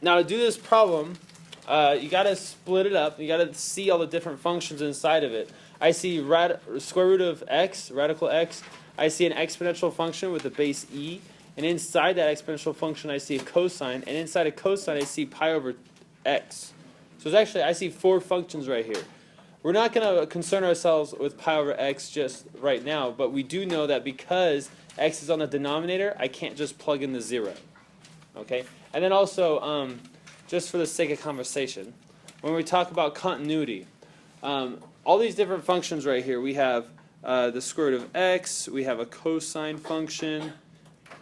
Now to do this problem, you got to split it up. You got to see all the different functions inside of it. I see square root of x, radical x. I see an exponential function with a base e. And inside that exponential function, I see a cosine. And inside a cosine, I see pi over x. So it's actually, I see 4 functions right here. We're not going to concern ourselves with pi over x just right now, but we do know that because x is on the denominator, I can't just plug in the 0. Okay? And then also, just for the sake of conversation, when we talk about continuity, all these different functions right here, we have the square root of x, we have a cosine function,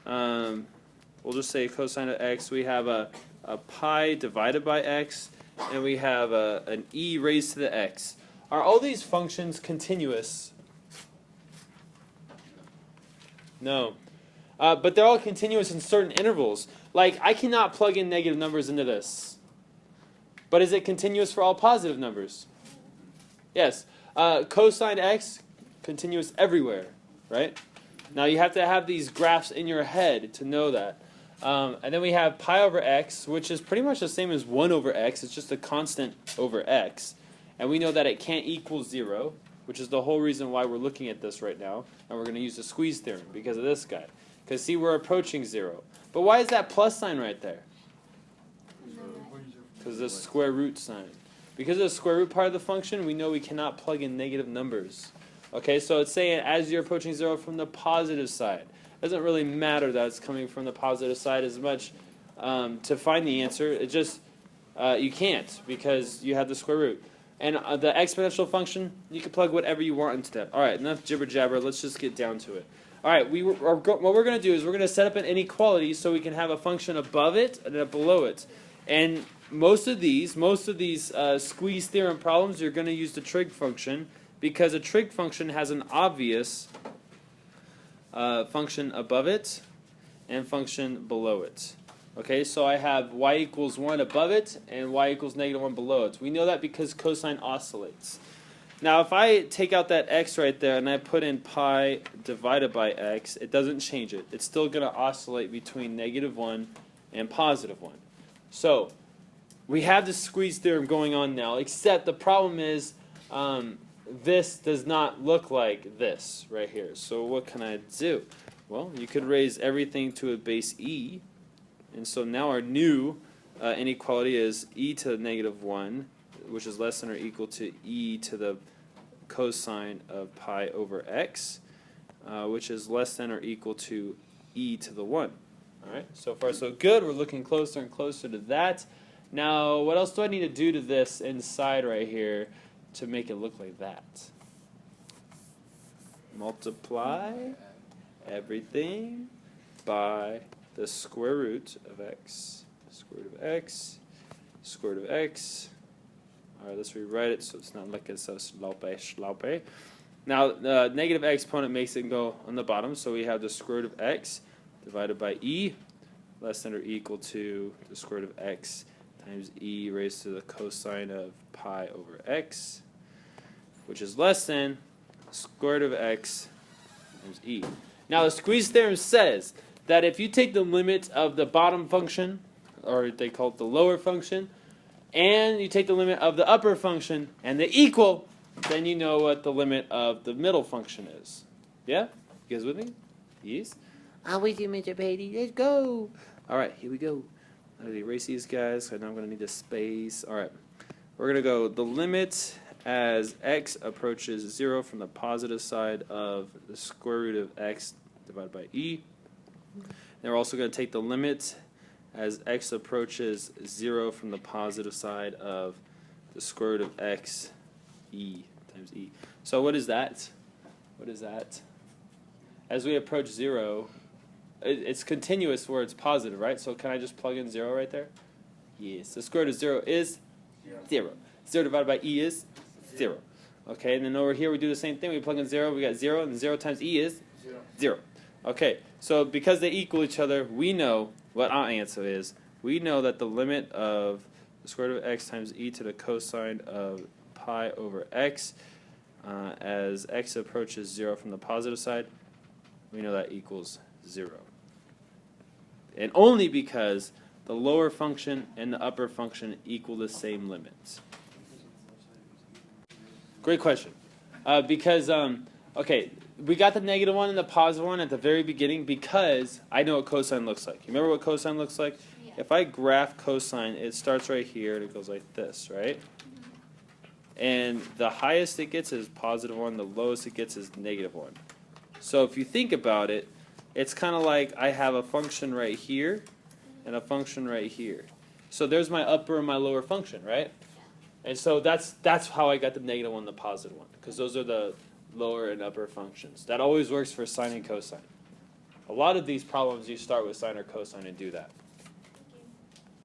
we'll just say cosine of x, we have a pi divided by x, and we have an e raised to the x. Are all these functions continuous? No. But they're all continuous in certain intervals. Like, I cannot plug in negative numbers into this. But is it continuous for all positive numbers? Yes. Cosine x, continuous everywhere, right? Now, you have to have these graphs in your head to know that. And then we have pi over x, which is pretty much the same as 1 over x. It's just a constant over x. And we know that it can't equal 0, which is the whole reason why we're looking at this right now. And we're going to use the squeeze theorem because of this guy. Because, see, we're approaching 0. But why is that plus sign right there? Because the square root sign. Because of the square root part of the function, we know we cannot plug in negative numbers. Okay, so it's saying as you're approaching 0 from the positive side. It doesn't really matter that it's coming from the positive side as much to find the answer. It just, you can't because you have the square root. And the exponential function, you can plug whatever you want into that. All right, enough jibber jabber. Let's just get down to it. All right, what we're going to do is we're going to set up an inequality so we can have a function above it and a below it. And most of these squeeze theorem problems, you're going to use the trig function because a trig function has an obvious function above it and function below it. Okay, so I have y equals 1 above it and y equals negative 1 below it. We know that because cosine oscillates. Now, if I take out that x right there and I put in pi divided by x, it doesn't change it. It's still going to oscillate between negative 1 and positive 1. So, we have the squeeze theorem going on now, except the problem is this does not look like this right here. So what can I do? Well, you could raise everything to a base e. And so now our new inequality is e to the negative 1, which is less than or equal to e to the cosine of pi over x, which is less than or equal to e to the 1. All right, so far so good. We're looking closer and closer to that. Now, what else do I need to do to this inside right here to make it look like that? Multiply everything by the square root of x, square root of x, square root of x. All right, let's rewrite it so it's not looking so sloppy. Now, the negative exponent makes it go on the bottom, so we have the square root of x divided by e, less than or equal to the square root of x times e raised to the cosine of pi over x, which is less than square root of x times e. Now, the squeeze theorem says that if you take the limit of the bottom function, or they call it the lower function, and you take the limit of the upper function, and they equal, then you know what the limit of the middle function is. Yeah? You guys with me? Yes? I'm with you, Mr. Patey. Let's go. All right, here we go. I'm going to erase these guys. I know I'm going to need a space. All right. We're going to go the limit as x approaches 0 from the positive side of the square root of x divided by e. Then we're also going to take the limit as x approaches 0 from the positive side of the square root of x e times e. So what is that? What is that? As we approach 0, it's continuous where it's positive, right? So can I just plug in 0 right there? Yes. The square root of 0 is 0. 0 divided by e is 0. Okay, and then over here we do the same thing. We plug in 0, we got 0, and 0 times e is 0. Okay, so because they equal each other, we know what our answer is. We know that the limit of the square root of x times e to the cosine of pi over x as x approaches 0 from the positive side, we know that equals 0. And only because the lower function and the upper function equal the same limits? Great question. Okay, we got the negative one and the positive one at the very beginning because I know what cosine looks like. You remember what cosine looks like? Yeah. If I graph cosine, it starts right here and it goes like this, right? And the highest it gets is positive 1, the lowest it gets is negative 1. So if you think about it, it's kind of like I have a function right here and a function right here. So there's my upper and my lower function, right? And so that's how I got the negative 1 and the positive 1, because those are the lower and upper functions. That always works for sine and cosine. A lot of these problems you start with sine or cosine and do that.